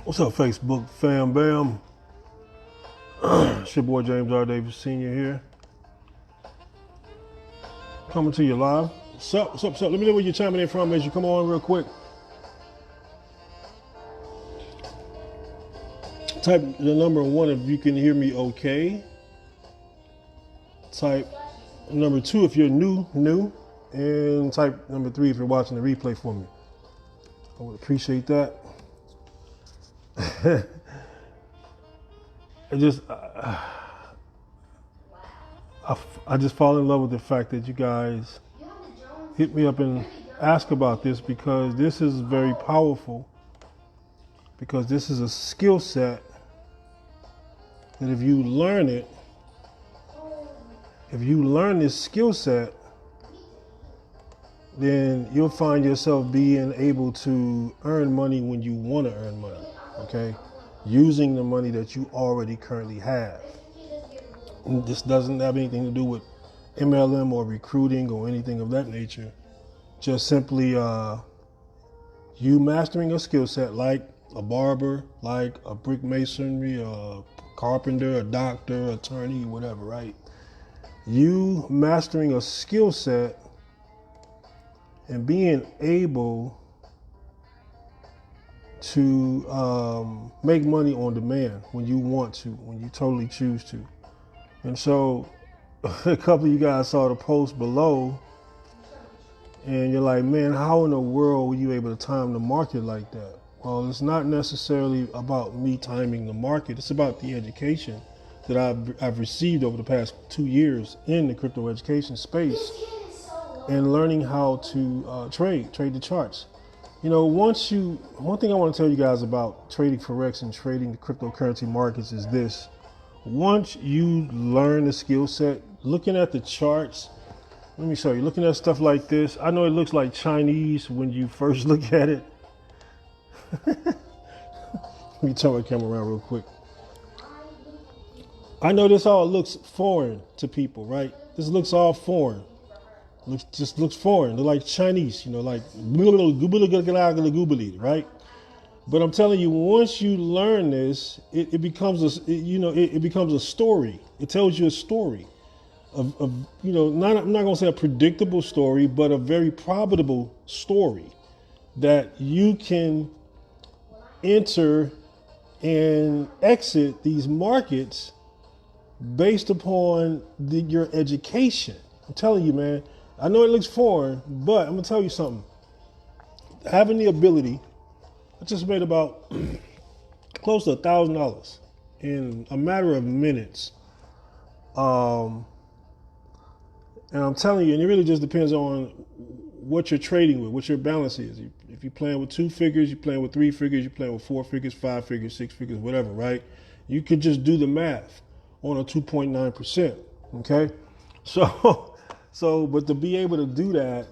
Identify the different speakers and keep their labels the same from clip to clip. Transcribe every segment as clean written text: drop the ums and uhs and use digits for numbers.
Speaker 1: What's up, Facebook fam bam? It's your boy James R. Davis Sr. here. Coming to you live. What's up, what's up, what's up? Let me know where you're chiming in from as you come on real quick. Type the number 1 if you can hear me okay. Type number 2 if you're new. And type number 3 if you're watching the replay for me. I would appreciate that. I just fall in love with the fact that you guys hit me up and ask about this, because this is very powerful, because this is a skill set that if you learn this skill set, then you'll find yourself being able to earn money when you want to earn money, okay? Using the money that you already currently have. This doesn't have anything to do with MLM or recruiting or anything of that nature. Just simply you mastering a skill set, like a barber, like a brick masonry, a carpenter, a doctor, attorney, whatever, right? You mastering a skill set and being able to make money on demand when you want to, when you totally choose to. And so a couple of you guys saw the post below and you're like, man, how in the world were you able to time the market like that? Well, it's not necessarily about me timing the market. It's about the education that I've received over the past 2 years in the crypto education space and learning how to trade the charts. You know, one thing I want to tell you guys about trading Forex and trading the cryptocurrency markets is this. Once you learn the skill set, looking at the charts, let me show you, looking at stuff like this, I know it looks like Chinese when you first look at it. Let me turn my camera around real quick. I know this all looks foreign to people, right? This looks all foreign. Just looks foreign. They're like Chinese, you know, like goobly, right? But I'm telling you, once you learn this, it becomes it becomes a story. It tells you a story of I'm not gonna say a predictable story, but a very probable story that you can enter and exit these markets based upon your education. I'm telling you, man. I know it looks foreign, but I'm gonna tell you something. Having the ability, I just made about close to $1,000 in a matter of minutes. And I'm telling you, and it really just depends on what you're trading with, what your balance is. If you're playing with 2 figures, you're playing with 3 figures, you're playing with 4 figures, 5 figures, 6 figures, whatever, right? You could just do the math on a 2.9%, okay? But to be able to do that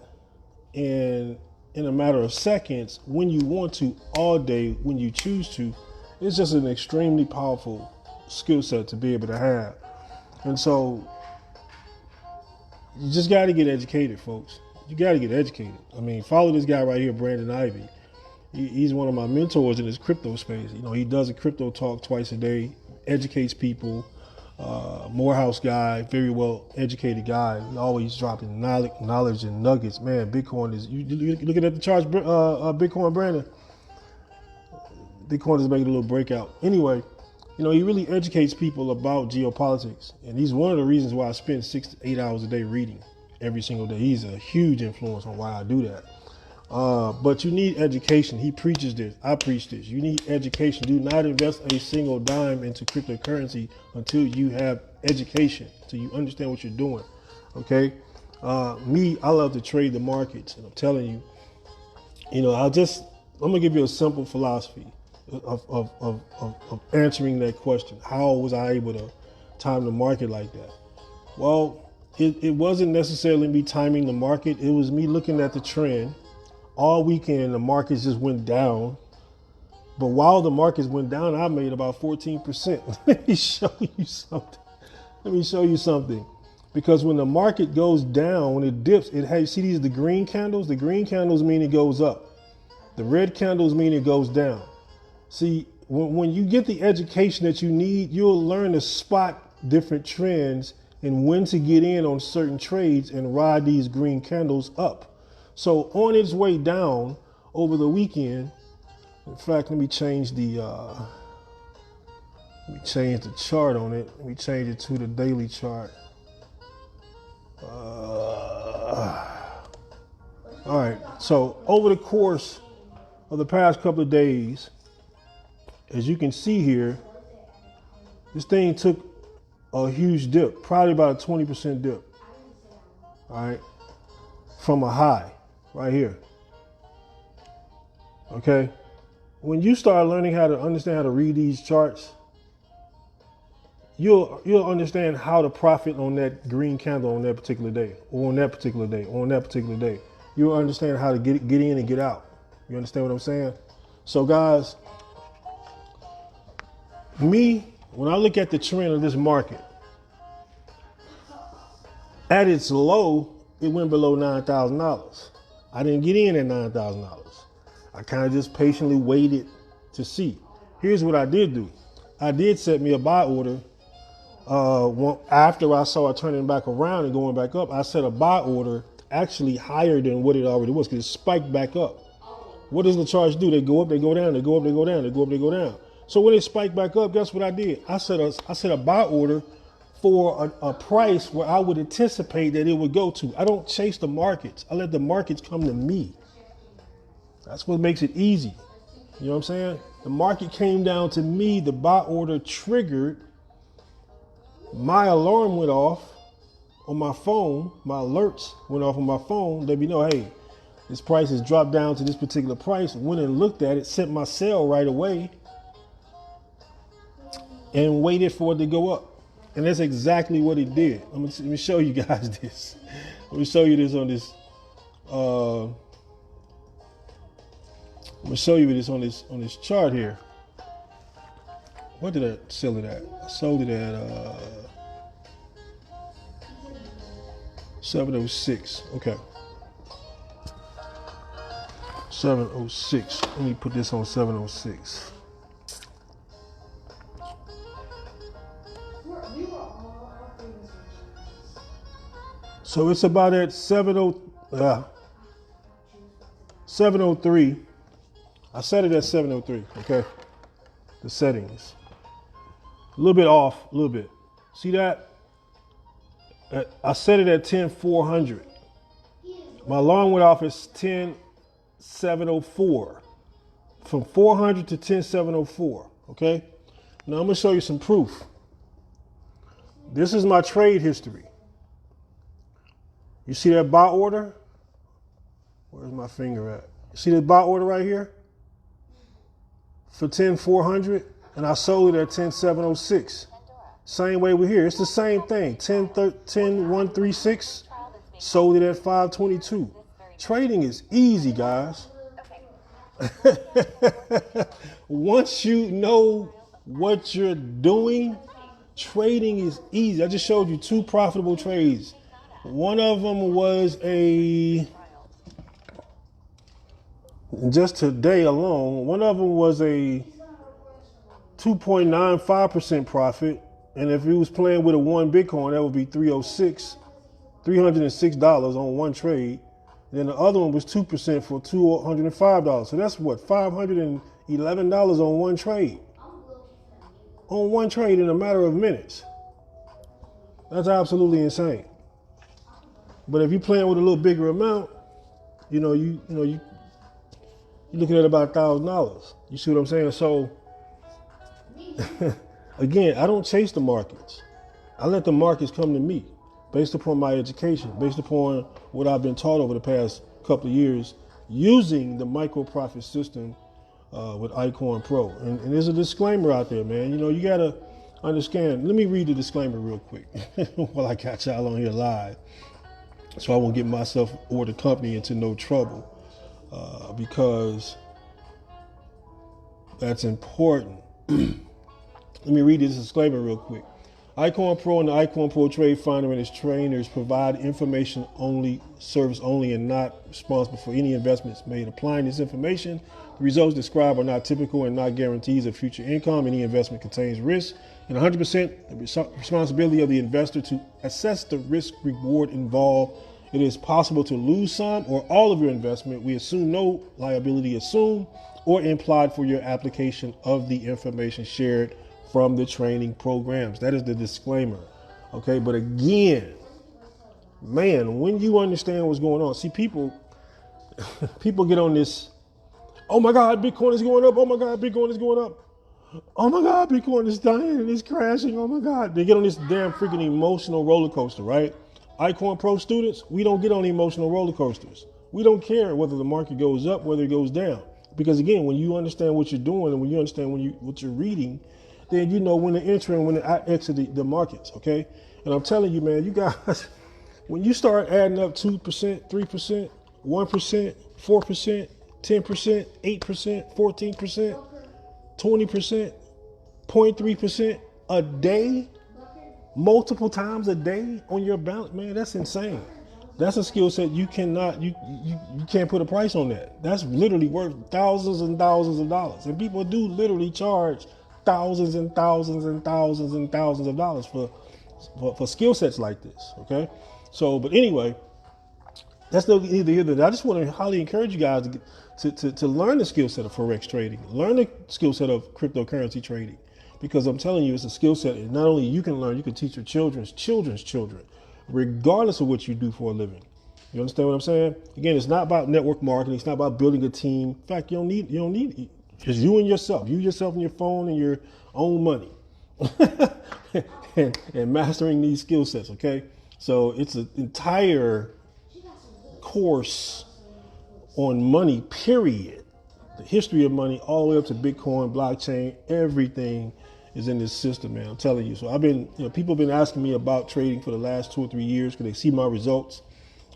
Speaker 1: in a matter of seconds, when you want to, all day, when you choose to, it's just an extremely powerful skill set to be able to have. And so you just got to get educated, folks. You got to get educated. I mean, follow this guy right here, Brandon Ivy. He's one of my mentors in this crypto space. You know, he does a crypto talk twice a day, educates people. Morehouse guy, very well educated guy. He always dropping knowledge and nuggets. Man, Bitcoin is, you looking at the charts, Bitcoin, Brandon. Bitcoin is making a little breakout. Anyway, you know, he really educates people about geopolitics. And he's one of the reasons why I spend 6 to 8 hours a day reading every single day. He's a huge influence on why I do that. But you need education. He preaches this. I preach this. You need education. Do not invest a single dime into cryptocurrency until you have education, until you understand what you're doing. Okay? I love to trade the markets, and I'm telling you, you know, I'm gonna give you a simple philosophy of answering that question. How was I able to time the market like that? Well, it wasn't necessarily me timing the market. It was me looking at the trend. All weekend, the markets just went down. But while the markets went down, I made about 14%. Let me show you something. Because when the market goes down, when it dips, see the green candles? The green candles mean it goes up. The red candles mean it goes down. See, when you get the education that you need, you'll learn to spot different trends and when to get in on certain trades and ride these green candles up. So on its way down over the weekend, in fact, let me change the chart on it. Let me change it to the daily chart. All right, so over the course of the past couple of days, as you can see here, this thing took a huge dip, probably about a 20% dip, all right, from a high right here. Okay, when you start learning how to understand how to read these charts, you'll understand how to profit on that green candle on that particular day, or on that particular day, or on that particular day. You'll understand how to get in and get out. You understand what I'm saying? So guys, when I look at the trend of this market, at its low, it went below $9,000. I didn't get in at $9,000. I kind of just patiently waited to see. Here's what I did do. I did set me a buy order. After I saw it turning back around and going back up, I set a buy order actually higher than what it already was, because it spiked back up. What does the charts do? They go up, they go down, they go up, they go down, they go up, they go down. So when it spiked back up, guess what I did? I set a buy order for a price where I would anticipate that it would go to. I don't chase the markets. I let the markets come to me. That's what makes it easy. You know what I'm saying? The market came down to me, the buy order triggered, my alarm went off on my phone, my alerts went off on my phone, let me know, hey, this price has dropped down to this particular price. Went and looked at it, sent my sell right away, and waited for it to go up. And that's exactly what it did. Let me show you guys this. Let me show you this on this. I'm gonna show you this on this chart here. What did I sell it at? I sold it at 706. Okay. 706. Let me put this on 706. So it's about at 703. I set it at 703, okay? The settings. A little bit off, a little bit. See that? I set it at 10,400. My alarm went off at 10,704. From 400 to 10,704, okay? Now I'm gonna show you some proof. This is my trade history. You see that buy order? Where's my finger at? You see that buy order right here? For 10,400, and I sold it at 10,706. Same way we're here. It's the same thing. 10,136, sold it at 522. Trading is easy, guys. Once you know what you're doing, trading is easy. I just showed you two profitable trades. One of them was just today alone, one of them was a 2.95% profit. And if you was playing with a one Bitcoin, that would be $306 on one trade. And then the other one was 2% for $205. So that's what, $511 on one trade. On one trade in a matter of minutes. That's absolutely insane. But if you're playing with a little bigger amount, you're looking at about $1,000. You see what I'm saying? So again, I don't chase the markets. I let the markets come to me based upon my education, based upon what I've been taught over the past couple of years using the micro profit system with Iconz Pro. And there's a disclaimer out there, man. You got to understand. Let me read the disclaimer real quick while I catch y'all on here live, so I won't get myself or the company into no trouble, because that's important. Let me read this disclaimer real quick. Icon Pro and the Icon Pro Trade Finder and its trainers provide information only, service only, and not responsible for any investments made. Applying this information, the results described are not typical and not guarantees of future income. Any investment contains risk, and 100% the responsibility of the investor to assess the risk reward involved. It is possible to lose some or all of your investment. We assume no liability assumed or implied for your application of the information shared from the training programs. That is the disclaimer. Okay, but again, man, when you understand what's going on, see, people get on this, oh my God, Bitcoin is going up. Oh my God, Bitcoin is going up. Oh my God, Bitcoin is dying and it's crashing. Oh my God. They get on this damn freaking emotional roller coaster, right? Icon Pro students, we don't get on emotional roller coasters. We don't care whether the market goes up, whether it goes down. Because again, when you understand what you're doing and when you understand what you're reading, then you know when to enter and when to exit the markets, okay? And I'm telling you, man, you guys, when you start adding up 2%, 3%, 1%, 4%, 10%, 8%, 14%, 20%, 0.3% a day, multiple times a day on your balance, man, that's insane. That's a skill set you can't put a price on that. That's literally worth thousands and thousands of dollars. And people do literally charge thousands and thousands and thousands and thousands of dollars for skill sets like this. Okay. So, but anyway, that's no either here. I just want to highly encourage you guys to learn the skill set of Forex trading, learn the skill set of cryptocurrency trading, because I'm telling you, it's a skill set. And not only you can learn, you can teach your children's children, regardless of what you do for a living. You understand what I'm saying? Again, it's not about network marketing. It's not about building a team. In fact, you don't need just you and yourself. You yourself and your phone and your own money, and mastering these skill sets. Okay, so it's an entire course on money. Period. The history of money, all the way up to Bitcoin, blockchain, everything is in this system, man. I'm telling you. So people have been asking me about trading for the last 2 or 3 years because they see my results,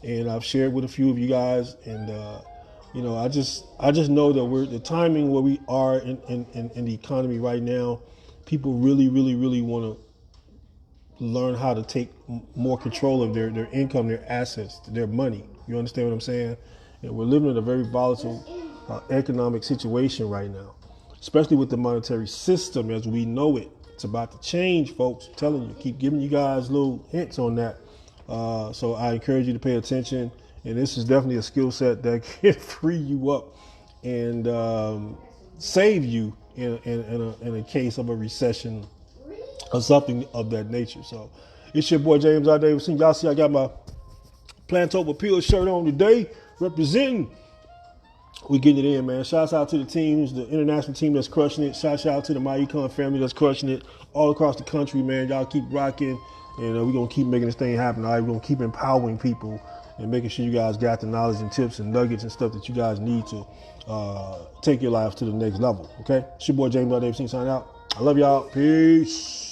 Speaker 1: and I've shared with a few of you guys. And I just know that the timing where we are in the economy right now, people really, really, really want to learn how to take more control of their income, their assets, their money. You understand what I'm saying? And we're living in a very volatile economic situation right now, especially with the monetary system as we know it. It's about to change, folks. I'm telling you, keep giving you guys little hints on that. So I encourage you to pay attention. And this is definitely a skill set that can free you up and save you in a case of a recession or something of that nature. So it's your boy James R. Davidson. Y'all see I got my Plantoba Peel shirt on today, representing. We getting it in, man. Shouts out to the teams, the international team that's crushing it. Shouts out to the My Econ family that's crushing it all across the country, man. Y'all keep rocking, and we're going to keep making this thing happen. All right, we're going to keep empowering people and making sure you guys got the knowledge and tips and nuggets and stuff that you guys need to take your life to the next level, okay? It's your boy James R. Davidson signing out. I love y'all. Peace.